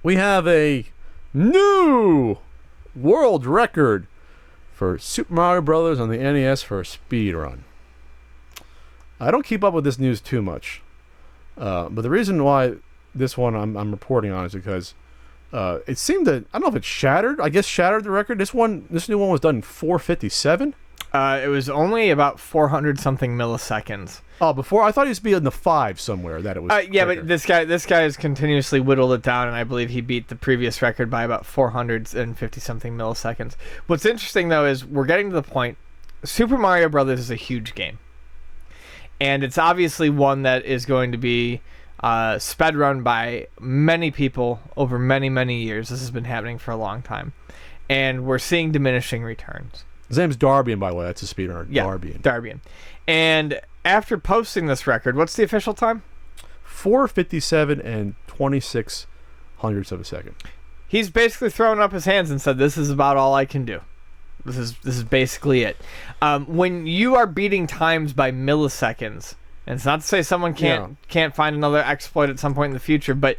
we have a new world record for Super Mario Brothers on the NES for a speedrun. I don't keep up with this news too much, but the reason why this one I'm reporting on is because it seemed that, I don't know if it shattered. I guess shattered the record. This new one was done in 4:57. It was only about 400 something milliseconds. Oh, before I thought it used to be in the 5 somewhere that it was. Yeah, quicker. But this guy has continuously whittled it down, and I believe he beat the previous record by about 450 something milliseconds. What's interesting though is we're getting to the point. Super Mario Brothers is a huge game, and it's obviously one that is going to be sped run by many people over many years. This has been happening for a long time, and we're seeing diminishing returns. His name's Darbian, by the way. That's a speedrunner. Yeah, Darbian. And after posting this record, what's the official time? 4:57 and 26 hundredths of a second. He's basically thrown up his hands and said, "This is about all I can do. This is basically it." When you are beating times by milliseconds, and it's not to say someone can't find another exploit at some point in the future, but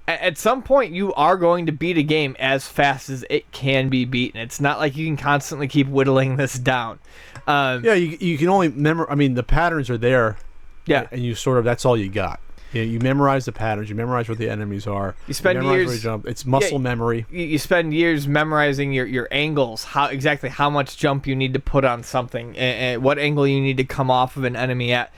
at some point you are going to beat a game as fast as it can be beaten. It's not like you can constantly keep whittling this down. You can only I mean, the patterns are there. Yeah, and you sort of, that's all you got. You memorize the patterns. You memorize what the enemies are. You spend years. Where you jump. It's muscle memory. You spend years memorizing your angles, how much jump you need to put on something, and what angle you need to come off of an enemy at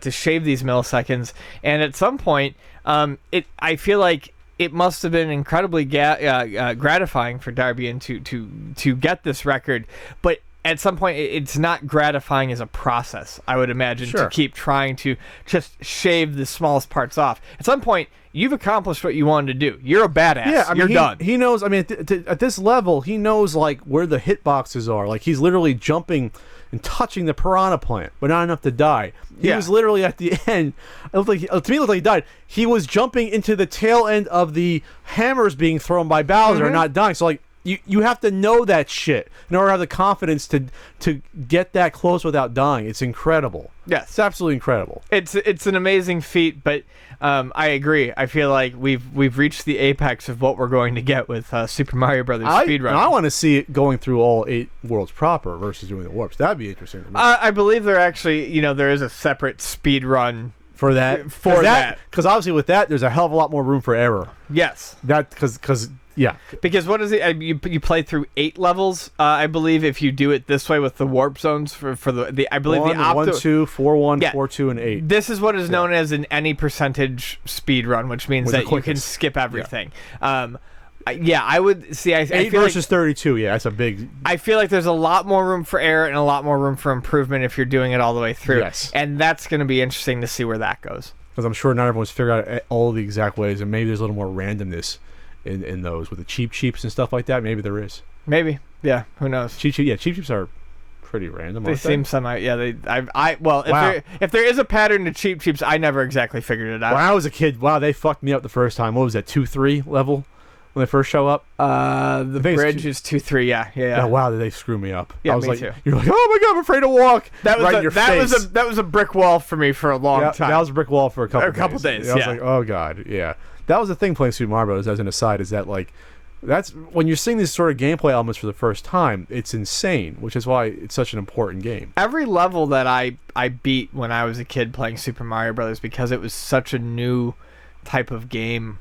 to shave these milliseconds. And at some point, I feel like it must have been incredibly gratifying for Darbian to get this record, but at some point, it's not gratifying as a process, I would imagine, to keep trying to just shave the smallest parts off. At some point, you've accomplished what you wanted to do. You're a badass. Yeah, I mean, you're done. He knows, I mean, at this level, he knows, like, where the hitboxes are. Like, he's literally jumping and touching the piranha plant, but not enough to die. He was literally at the end, to me it looked like he died. He was jumping into the tail end of the hammers being thrown by Bowser and not dying. So, like, You have to know that shit in order to have the confidence to get that close without dying. It's incredible. Yes, it's absolutely incredible. It's an amazing feat, but I agree. I feel like we've reached the apex of what we're going to get with Super Mario Brothers speedrun. I want to see it going through all 8 worlds proper versus doing the warps. That'd be interesting to me. I believe there actually, there is a separate speedrun for that. Because obviously with that, there's a hell of a lot more room for error. Yes. Because what is it? You play through 8 levels, I believe, if you do it this way with the warp zones for the I believe 1, 2, 4, 1, 4, 2, and 8. This is what is known as an any percentage speed run, which means that you can skip everything. I would see. I 8 feel versus 32. Yeah, that's a big. I feel like there's a lot more room for error and a lot more room for improvement if you're doing it all the way through. Yes, and that's going to be interesting to see where that goes. Because I'm sure not everyone's figured out all the exact ways, and maybe there's a little more randomness in those with the cheeps and stuff like that. Maybe there is. Maybe. Yeah. Who knows? Cheap cheeps are pretty random. They seem semi. Yeah. If there is a pattern to cheaps, I never exactly figured it out. When I was a kid, they fucked me up the first time. What was that? 2-3 level when they first show up. The bridge is 2-3. Yeah. Oh, wow, did they screw me up? Yeah, I was me like, too. You're like, oh my god, I'm afraid to walk. That was a brick wall for me for a long time. That was a brick wall for a couple days. I was like, oh god, yeah. That was the thing playing Super Mario Bros. As an aside, is that like, that's when you're seeing these sort of gameplay elements for the first time, it's insane, which is why it's such an important game. Every level that I beat when I was a kid playing Super Mario Brothers, because it was such a new type of game,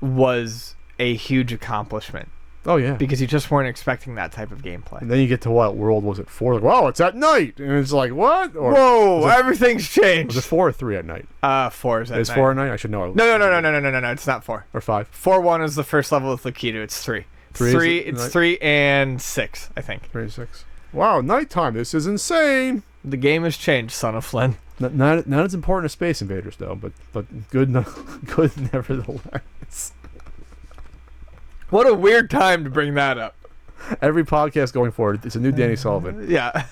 was a huge accomplishment. Oh yeah, because you just weren't expecting that type of gameplay. And then you get to what world was it? 4? Like, wow, it's at night, and it's like what? Or whoa, everything's changed. Was it 4 or 3 at night? 4 is at night. It's 4 at night. I should know. No. It's not 4 or 5. 4-1 is the first level with Lakitu. It's 3. 3. It's 3 and 6, I think. 3 and 6. Wow, nighttime. This is insane. The game has changed, son of Flynn. Not as important as Space Invaders though, but good nevertheless. What a weird time to bring that up. Every podcast going forward, it's a new Danny Sullivan. Yeah.